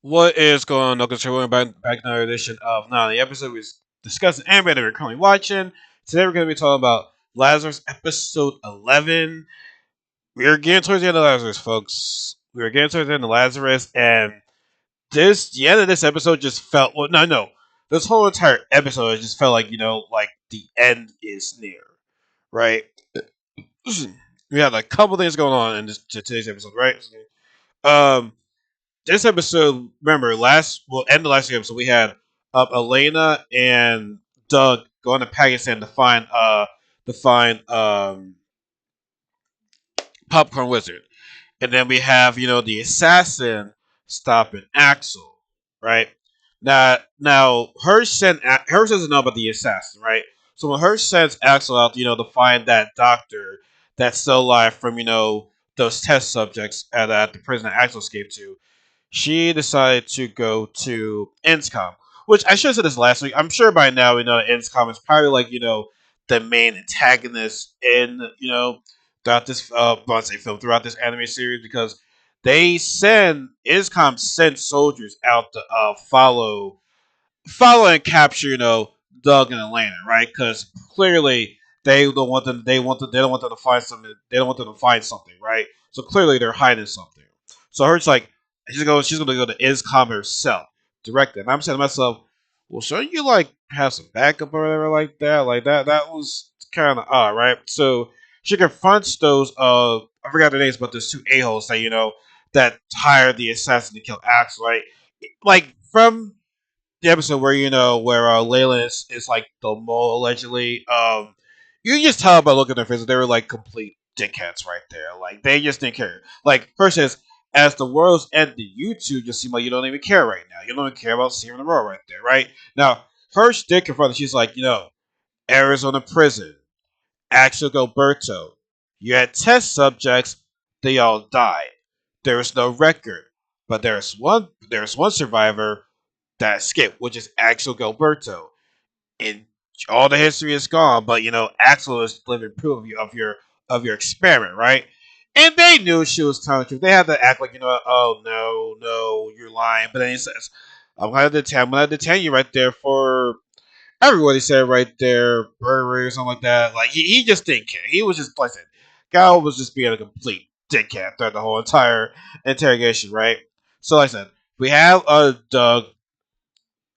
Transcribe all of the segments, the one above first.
What is going on, Knuckles? We're back to another edition of Nani. The episode we're discussing anime that we're currently watching. Today we're going to be talking about Lazarus episode 11. We are getting towards the end of Lazarus, folks. We are getting towards the end of Lazarus, and the end of this episode just felt, well, no. This whole entire episode just felt like, like the end is near, right? We had a couple things going on in today's episode, right? Um, this episode, remember, end of last week's episode, we had Elena and Doug going to Pakistan to find Popcorn Wizard, and then we have the assassin stopping Axel, right? Now, Hirsch doesn't know about the assassin, right? So when Hirsch sends Axel out, to find that doctor that's still alive from those test subjects at the prison that Axel escaped to, she decided to go to Inscom, which I should have said this last week. I'm sure by now we know that Inscom is probably like the main antagonist in throughout this throughout this anime series because they send Inscom send soldiers out to follow and capture Doug and Atlanta, right? Because clearly they don't want them. They don't want them to find something. They don't want them to find something, right? So clearly they're hiding something. So Hertz like she's gonna go to Iscom herself directly. And I'm saying to myself, well, shouldn't you like have some backup or whatever like that? Like that was kind of odd, right? So she confronts those I forgot their names, but there's two a holes that that hired the assassin to kill Axel, right? Like from the episode where where Layla is like the mole allegedly. You can just tell by looking at their faces they were like complete dickheads right there. Like they just didn't care. Like her says, as the world's ended, you two just seem like you don't even care right now. You don't even care about saving the world right there, right? Now, Hirsch did confront her. She's like, Arizona prison, Axel Gilberto. You had test subjects, they all died. There is no record, but there's one survivor that escaped, which is Axel Gilberto. And all the history is gone, but Axel is living proof of your experiment, right? And they knew she was telling the truth. They had to act like oh no, you're lying. But then he says, I'm gonna detain you right there for everybody said right there, burglary or something like that. Like he just didn't care. He was just listen. Guy was just being a complete dickhead throughout the whole entire interrogation, right? So like I said, we have Doug,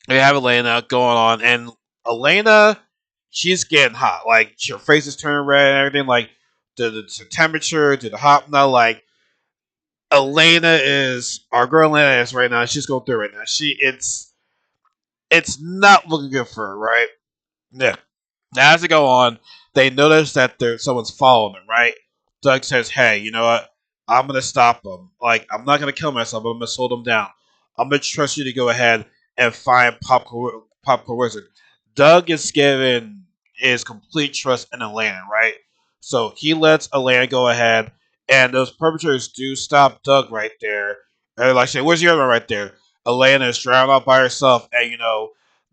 we have Elena going on, and Elena, she's getting hot. Like her face is turning red and everything. Like the temperature, to the hot now. Like Elena is our girl. Elena is right now. She's going through it right now. It's not looking good for her, right? Yeah. Now, as they go on, they notice that someone's following them, right? Doug says, hey, you know what? I'm going to stop them. Like, I'm not going to kill myself, but I'm going to slow them down. I'm going to trust you to go ahead and find Popcorn Wizard. Doug is given his complete trust in Atlanta, right? So he lets Atlanta go ahead, and those perpetrators do stop Doug right there. And they're like, say, where's the other one right there? Atlanta is drowned out by herself, and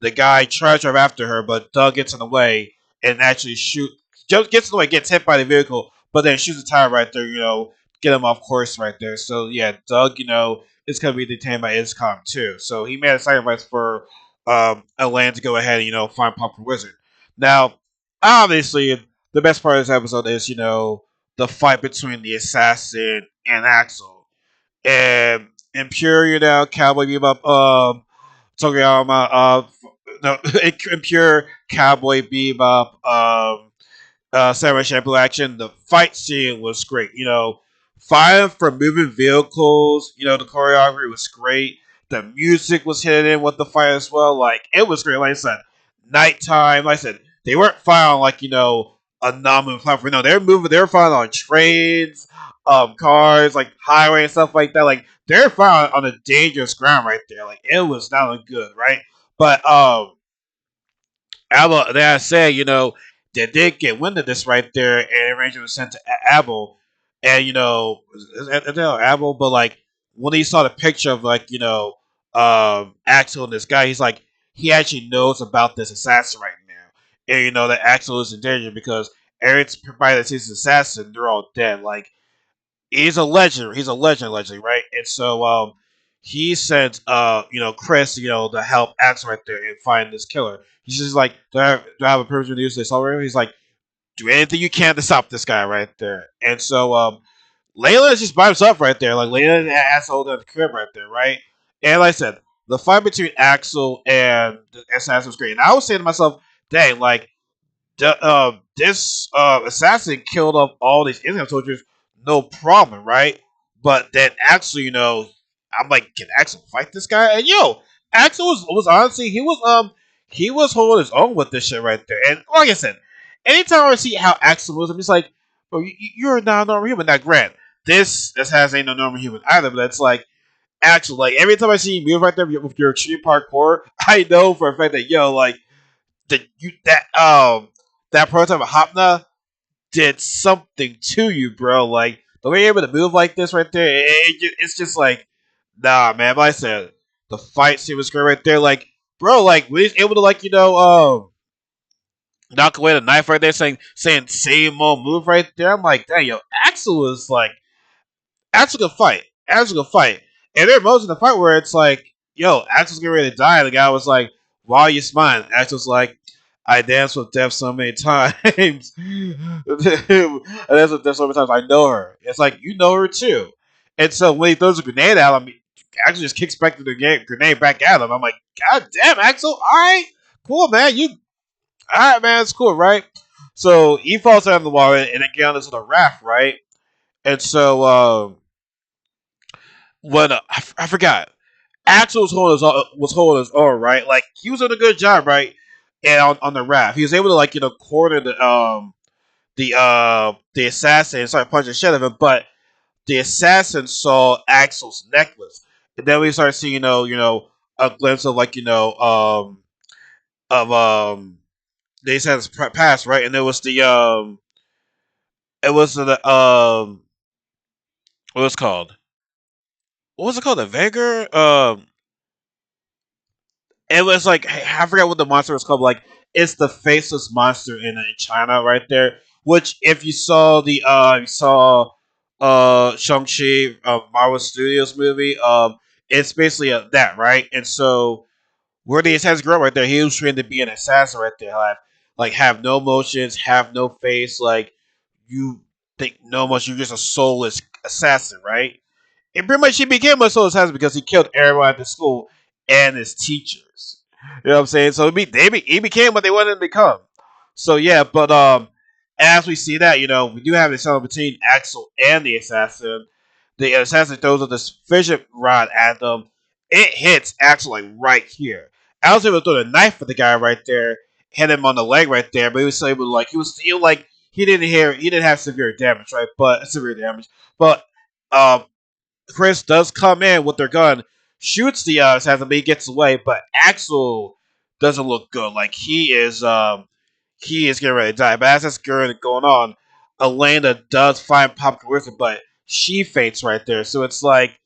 the guy tries to drive after her, but Doug gets in the way and actually just gets in the way, gets hit by the vehicle, but then shoots a tire right there, get him off course right there. So yeah, Doug, is gonna be detained by ISCOM too. So he made a sacrifice for Atlanta to go ahead and find Popcorn Wizard. Now, obviously, the best part of this episode is the fight between the assassin and Axel, and Impure, Cowboy Bebop, Tokuyama, no, Impure, Cowboy Bebop, Samurai Champloo action. The fight scene was great. Fighting for moving vehicles. The choreography was great. The music was hitting with the fight as well. Like it was great. Like I said, nighttime. Like I said, they weren't fighting on like a non-moving platform. No, they were moving. They were fighting on trains, cars, like highway and stuff like that. Like they're fighting on a dangerous ground right there. Like it was not good, right? But Abel, they said, they did get wind of this right there, and arrangement was sent to Abel, and Abel, but like when he saw the picture of like Axel and this guy, he's like he actually knows about this assassin right now, and that Axel is in danger because everybody that sees this assassin, they're all dead. Like he's a legend, allegedly, right? And so he sent Chris to help Axel right there and find this killer. He's just like, do I have a person to use this already? He's like, do anything you can to stop this guy right there. And so Layla is just by himself right there. Like Layla and asshole at the crib right there, right? And like I said, the fight between Axel and the assassin was great. And I was saying to myself, dang, like this assassin killed off all these income soldiers, no problem, right? But then Axel, I'm like, can Axel fight this guy? And Axel was honestly he was holding his own with this shit right there. And like I said, anytime I see how Axel was, I'm just like, bro, you're not a normal human. Now, grant this assassin ain't no normal human either, but it's like Axel, like every time I see you move right there with your extreme parkour, I know for a fact that like that prototype of Hopna did something to you, bro. Like the way you're able to move like this right there, it's just like, nah, man. But I said the fight scene was great right there. Like, bro, like when he's able to knock away the knife right there, saying same old move right there. I'm like, dang, Axel was like Axel can fight. Axel can fight. And there are moments in the fight where it's like, Axel's getting ready to die. And the guy was like, why are you smiling? Axel's like, I danced with death so many times. I danced with death so many times. I know her. It's like, you know her too. And so when he throws a grenade at him, Axel just kicks back the grenade back at him. I'm like, God damn, Axel. All right. Cool, man. All right, man. It's cool, right? So he falls down the water and then get on this little raft, right? And so, when I forgot, Axel was holding his own, right? Like he was doing a good job, right? And on the raft, he was able to corner the assassin and start punching shit out of him. But the assassin saw Axel's necklace, and then we started seeing a glimpse of of the assassin's past, right? And it was the what was it called? What was it called? The Vega? It was like I forgot what the monster was called. Like it's the faceless monster in China right there. Which if you saw Shang Chi Marvel Studios movie, it's basically that right. And so where the assassin grew up right there, he was trained to be an assassin right there. Have no emotions, have no face. Like you think no much. You're just a soulless assassin, right? And pretty much he became a soul assassin because he killed everyone at the school and his teachers. You know what I'm saying? So he became what they wanted him to become. So yeah, but as we see that, we do have this battle between Axel and the assassin. The assassin throws up this fission rod at them. It hits Axel like right here. I was able to throw the knife at the guy right there, hit him on the leg right there, but he was still able to he was still he didn't have severe damage, right? But severe damage. But um Chris does come in with their gun, shoots the assassin, but he gets away. But Axel doesn't look good. Like he is getting ready to die. But as that's going on, Elena does find Pop Wizard, but she faints right there. So it's like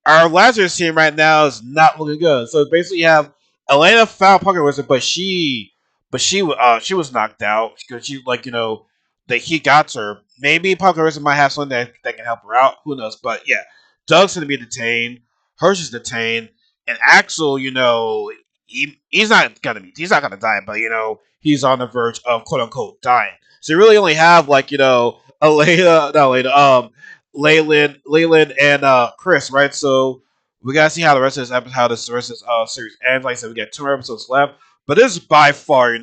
our Lazarus team right now is not looking good. So basically, you have Elena found Pocket Wizard, but she was knocked out because she that he got to her. Maybe Pocket Wizard might have something that can help her out. Who knows? But yeah, Doug's gonna be detained. Hirsch is detained, and Axel, he's not gonna die, but he's on the verge of quote unquote dying. So you really only have Elena, not Elena, Leyland, and Chris, right? So we gotta see how the rest of this episode, how this the rest of this series ends. Like I said, we got 2 more episodes left, but this is by far,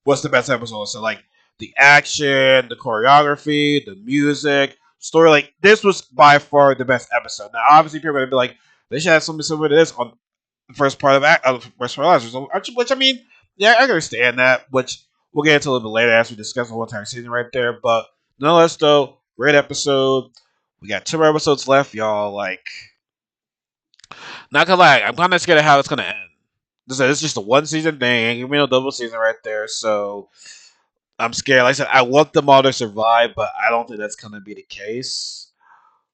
what's the best episode. So like the action, the choreography, the music, story, like this was by far the best episode. Now, obviously, people are gonna be like, they should have something similar to this on the first part of first part of Lazarus, which I mean, yeah, I understand that, which we'll get into a little bit later as we discuss the whole entire season right there. But nonetheless, though, great episode. We got 2 more episodes left, y'all. Like, not gonna lie, I'm kind of scared of how it's gonna end. This is just a 1 season thing. Give me no double season right there. So I'm scared. Like I said, I want them all to survive, but I don't think that's gonna be the case.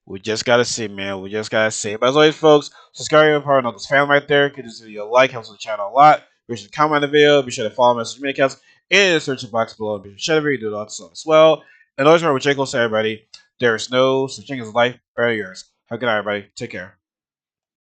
We just gotta see, man. We just gotta see. But as always, folks, subscribe to part of this family right there. Give this video a like, helps the channel a lot. Be sure to comment on the video. Be sure to follow my social media accounts in the search box below. Be sure to share the video, do that stuff as well. And always remember, Jake will say, everybody, there is no such thing as life better yours. Have a good night, everybody. Take care.